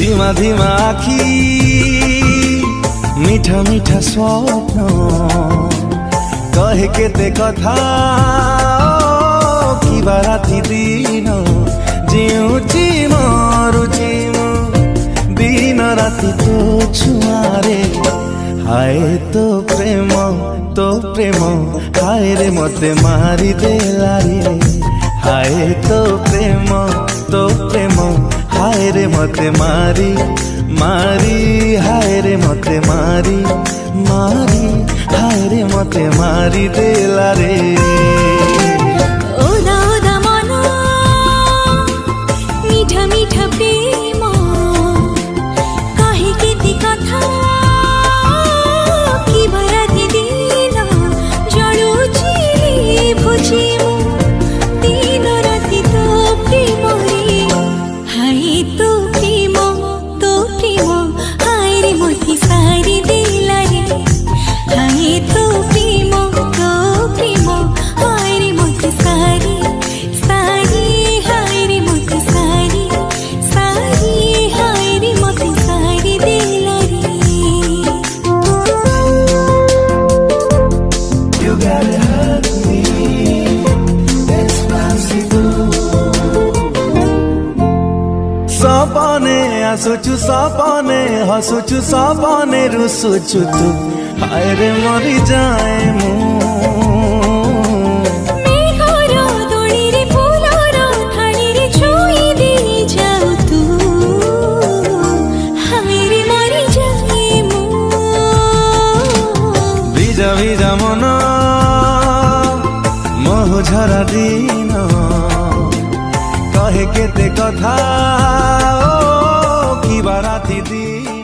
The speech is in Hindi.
धीमा धीमा आखी मीठा मीठा स्वप्न कहे केते कथा कि राति दिन जीउची मरुची दिन राति तो छुआरे हाय तो प्रेम हाय रे मते मारी देला रे हाय तो प्रेम हाय रे मते मारी हाय रे मते मारी हाय रे मते मारी देला रे ओदा ओदा मना मीठा मीठा प्रेम कहे केते कथा कि राति दिन जलुची भुजी दिन राति तो प्रेम रे हाय तो प्रेम हाय रे मते सारी देला रे हाय तो प्रेम हाय रे मते सारी हाय रे मते सारी हाय रे मते सारी देला रे You gotta hug me despacito सपने आसुचु सपने हसुचु सपने रुसुचु तू हाय रे मरी जाए मु ভিজা মন মোহ ঝরা দিন কহে কেতে কথা কি রাতি দিন।